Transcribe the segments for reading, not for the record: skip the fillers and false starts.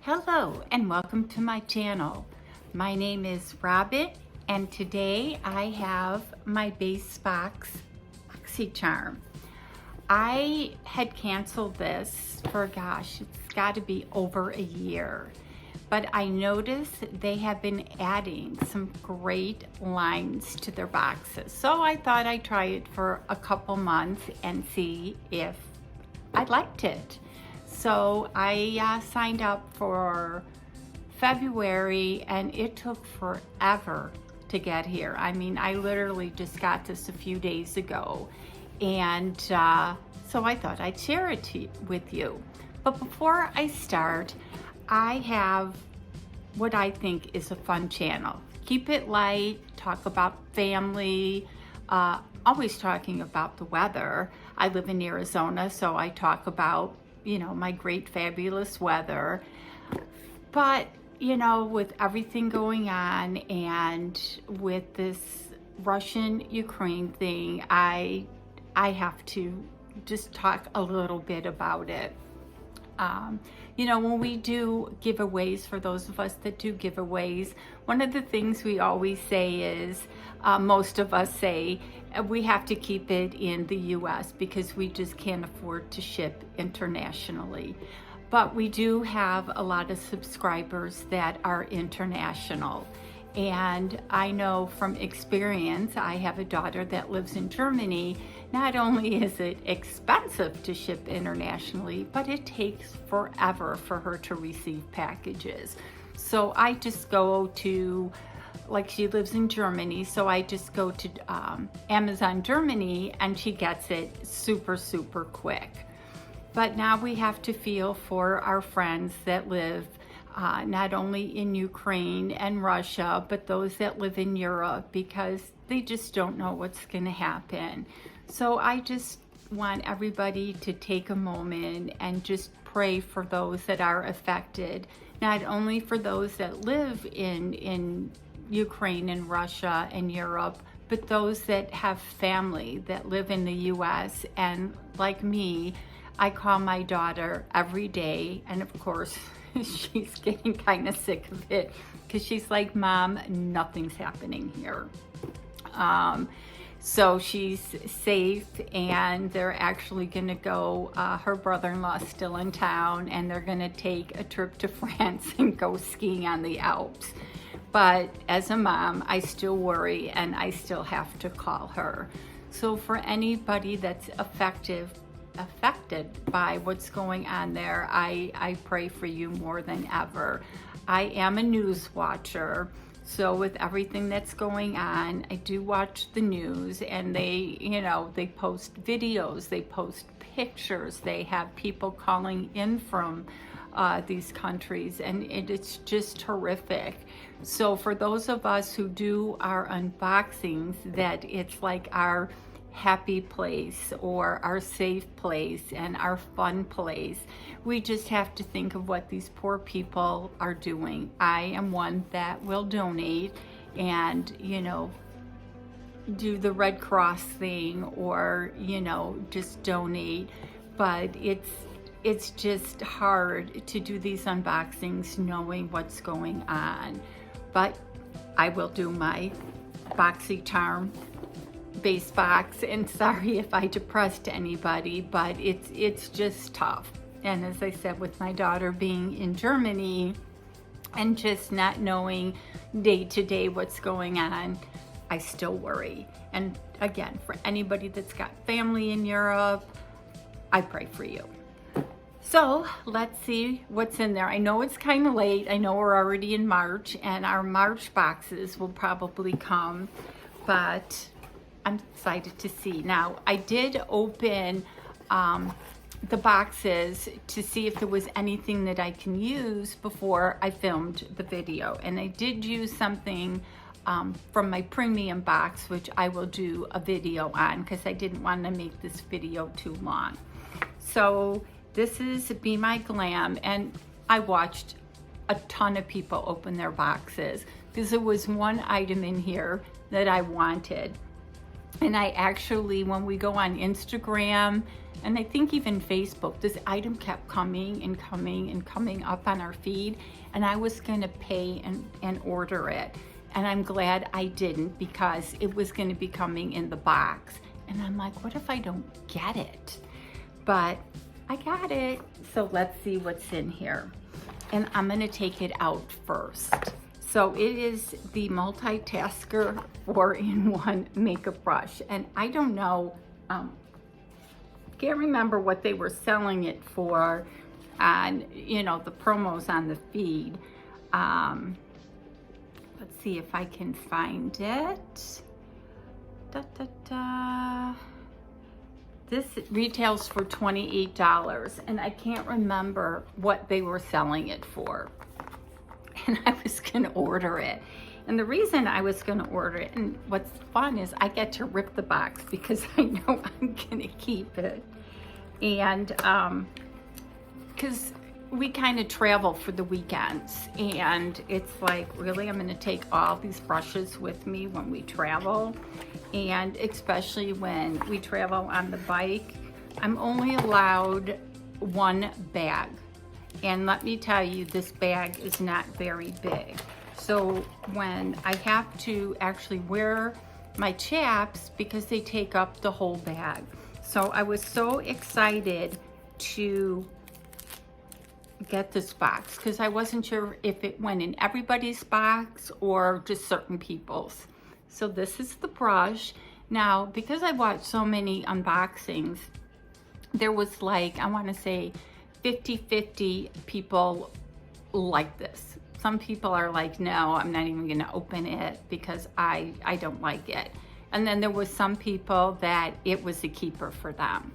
Hello and welcome to my channel. My name is Robin and today I have my base box Boxycharm. I had canceled this for it's got to be over a year, but I noticed they have been adding some great lines to their boxes. So I thought I'd try it for a couple months and see if I liked it. So I signed up for February and it took forever to get here. I mean, I literally just got this a few days ago, and so I thought I'd share it with you. But before I start, I have what I think is a fun channel. Keep it light, talk about family, always talking about the weather. I live in Arizona, so I talk about my great fabulous weather. But with everything going on and with this Russian-Ukraine thing, I have to just talk a little bit about it. When we do giveaways, for those of us that do giveaways, one of the things we always say is, most of us say, we have to keep it in the US because we just can't afford to ship internationally. But we do have a lot of subscribers that are international. And I know from experience, I have a daughter that lives in Germany. Not only is it expensive to ship internationally, but it takes forever for her to receive packages. So I just go to, like, she lives in Germany, so I just go to Amazon Germany and she gets it super, super quick. But now we have to feel for our friends that live not only in Ukraine and Russia, but those that live in Europe, because they just don't know what's going to happen. So I just want everybody to take a moment and just pray for those that are affected, not only for those that live in Ukraine and Russia and Europe, but those that have family that live in the US. And like me, I call my daughter every day, and of course she's getting kind of sick of it because she's like, Mom, nothing's happening here. So she's safe, and they're actually going to go, her brother-in-law's still in town, and they're going to take a trip to France and go skiing on the Alps. But as a mom, I still worry and I still have to call her. So for anybody that's affected by what's going on there, I pray for you more than ever. I am a news watcher, so with everything that's going on, I do watch the news, and they post videos, they post pictures, they have people calling in from these countries, and it's just horrific. So for those of us who do our unboxings, that it's like our happy place or our safe place and our fun place, we just have to think of what these poor people are doing. I am one that will donate and do the Red Cross thing, or just donate. But it's just hard to do these unboxings knowing what's going on. But I will do my Boxycharm base box, and sorry if I depressed anybody, but it's just tough. And as I said, with my daughter being in Germany and just not knowing day to day what's going on, I still worry. And again, for anybody that's got family in Europe, I pray for you. So let's see what's in there. I know it's kind of late. I know we're already in March, and our March boxes will probably come, but I'm excited to see. Now, I did open the boxes to see if there was anything that I can use before I filmed the video. And I did use something from my premium box, which I will do a video on because I didn't want to make this video too long. So this is Be My Glam, and I watched a ton of people open their boxes because there was one item in here that I wanted. And I actually, when we go on Instagram, and I think even Facebook, this item kept coming and coming and coming up on our feed, and I was gonna pay and order it. And I'm glad I didn't, because it was gonna be coming in the box. And I'm like, what if I don't get it? But I got it. So let's see what's in here. And I'm gonna take it out first. So it is the Multitasker 4-in-1 makeup brush. And I don't know, can't remember what they were selling it for on, you know, the promos on the feed. Let's see if I can find it. This retails for $28, and I can't remember what they were selling it for. And I was gonna order it. And the reason I was gonna order it, and what's fun is I get to rip the box because I know I'm gonna keep it. And because we kind of travel for the weekends, and it's like, really, I'm gonna take all these brushes with me when we travel. And especially when we travel on the bike, I'm only allowed one bag. And let me tell you, this bag is not very big. So when I have to actually wear my chaps, because they take up the whole bag. So I was so excited to get this box, because I wasn't sure if it went in everybody's box or just certain people's. So this is the brush. Now, because I watched so many unboxings, there was like, I want to say 50-50 people like this. Some people are like, no, I'm not even going to open it because I don't like it. And then there was some people that it was a keeper for them.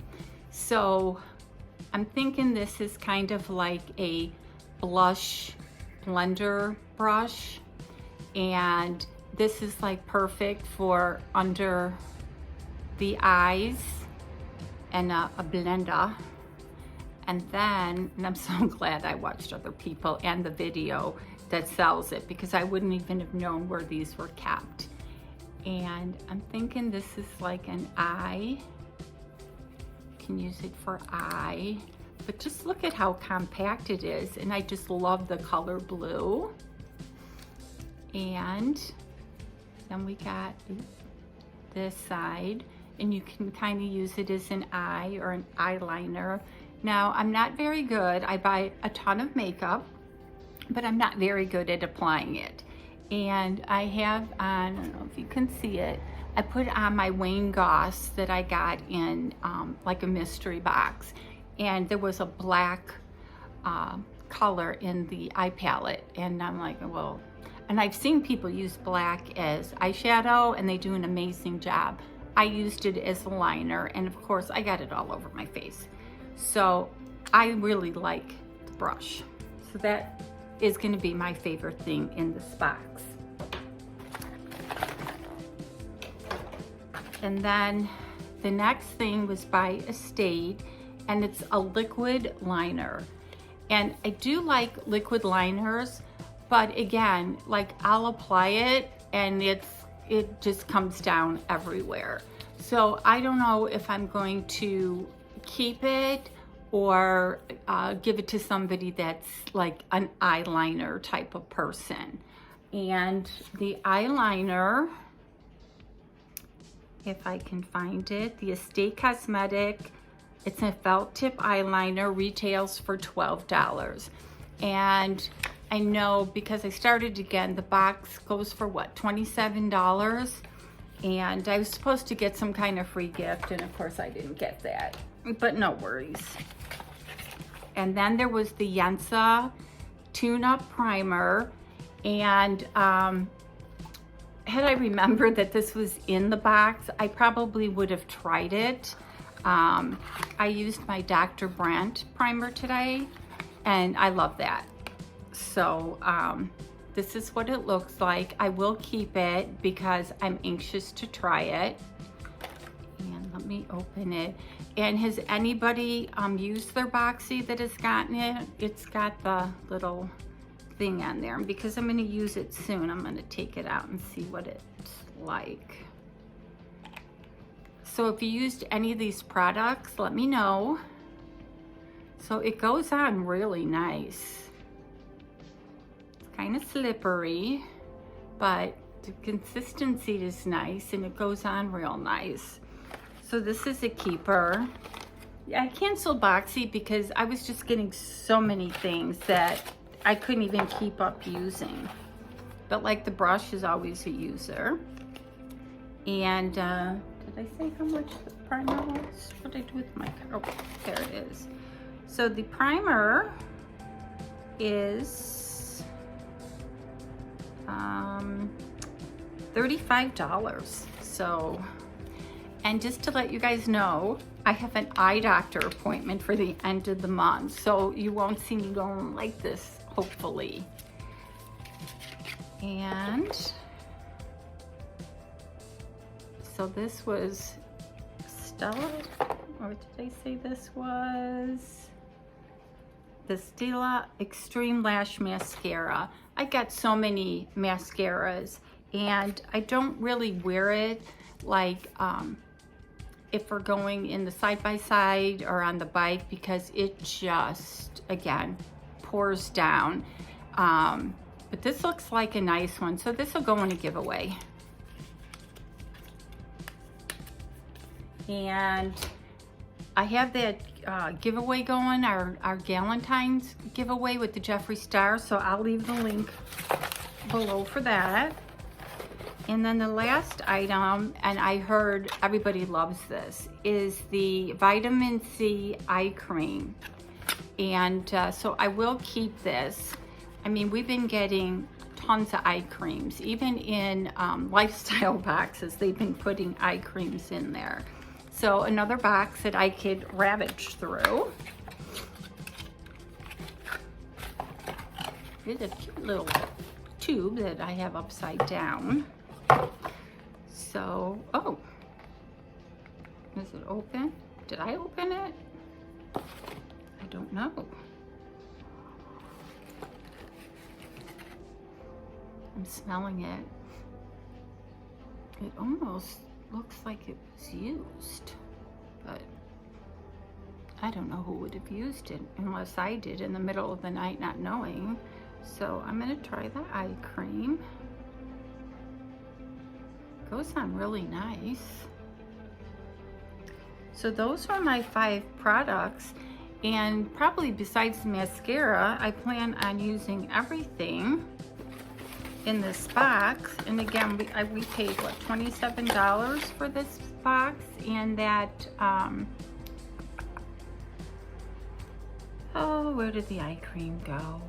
So I'm thinking this is kind of like a blush blender brush, and this is like perfect for under the eyes and a blender. And then, and I'm so glad I watched other people and the video that sells it, because I wouldn't even have known where these were kept. And I'm thinking this is like an eye. You can use it for eye, but just look at how compact it is. And I just love the color blue. And then we got this side, and you can kind of use it as an eye or an eyeliner. Now, I'm not very good. I buy a ton of makeup, but I'm not very good at applying it. And I have on, I don't know if you can see it, I put on my Wayne Goss that I got in like a mystery box. And there was a black color in the eye palette. And I'm like, well, and I've seen people use black as eyeshadow, and they do an amazing job. I used it as a liner, and of course I got it all over my face. So I really like the brush. So that is going to be my favorite thing in this box. And then the next thing was by Estate, and it's a liquid liner. And I do like liquid liners, but again, like I'll apply it and it just comes down everywhere. So I don't know if I'm going to keep it or give it to somebody that's like an eyeliner type of person. And the eyeliner, if I can find it, the Estate Cosmetic, it's a felt tip eyeliner, retails for $12. And I know because I started again, the box goes for what, $27? And I was supposed to get some kind of free gift, and of course I didn't get that, but no worries. And then there was the Yensa Tune-Up Primer, and had I remembered that this was in the box, I probably would have tried it. I used my Dr. Brandt primer today, and I love that. So this is what it looks like. I will keep it because I'm anxious to try it. And let me open it. And has anybody used their Boxy that has gotten it? It's got the little thing on there. And because I'm going to use it soon, I'm going to take it out and see what it's like. So if you used any of these products, let me know. So it goes on really nice. It's kind of slippery, but the consistency is nice and it goes on real nice. So this is a keeper. I canceled Boxy because I was just getting so many things that I couldn't even keep up using. But like the brush is always a user. And did I say how much the primer was? What did I do with my, oh, there it is. So the primer is $35. So, and just to let you guys know, I have an eye doctor appointment for the end of the month. So you won't see me going like this, hopefully. And so this was Stella, or did I say this was the Stella Extreme Lash Mascara. I got so many mascaras and I don't really wear it like if we're going in the side-by-side or on the bike, because it just, again, pours down. But this looks like a nice one, so this will go in a giveaway. And I have that giveaway going, our Galentines giveaway with the Jeffree Star, so I'll leave the link below for that. And then the last item, and I heard everybody loves this, is the Vitamin C Eye Cream. And so I will keep this. I mean, we've been getting tons of eye creams. Even in lifestyle boxes, they've been putting eye creams in there. So another box that I could ravage through. Here's a cute little tube that I have upside down. So, oh, is it open? Did I open it? I don't know. I'm smelling it. It almost looks like it was used, but I don't know who would have used it unless I did in the middle of the night not knowing. So I'm gonna try the eye cream. Goes on really nice. So those are my 5 products, and probably besides the mascara, I plan on using everything in this box. And again, we paid what, $27 for this box, and that oh, where did the eye cream go?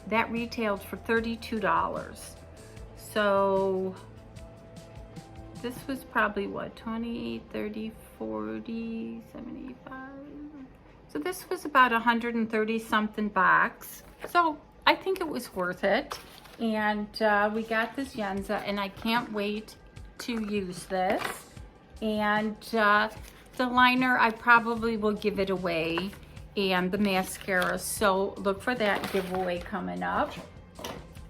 That retailed for $32. So this was probably what, 20, 30, 40, 75. So this was about 130 something box. So I think it was worth it. And we got this Yenza, and I can't wait to use this. And the liner, I probably will give it away, and the mascara. So look for that giveaway coming up.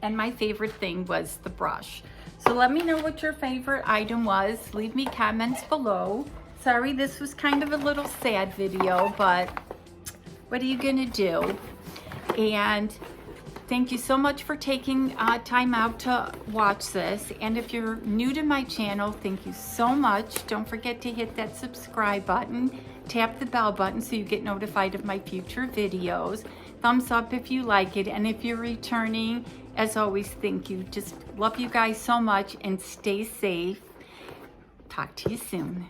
And my favorite thing was the brush. So let me know what your favorite item was. Leave me comments below. Sorry, this was kind of a little sad video, but what are you gonna do? And thank you so much for taking time out to watch this. And if you're new to my channel, thank you so much. Don't forget to hit that subscribe button. Tap the bell button so you get notified of my future videos. Thumbs up if you like it. And if you're returning, as always, thank you. Just love you guys so much, and stay safe. Talk to you soon.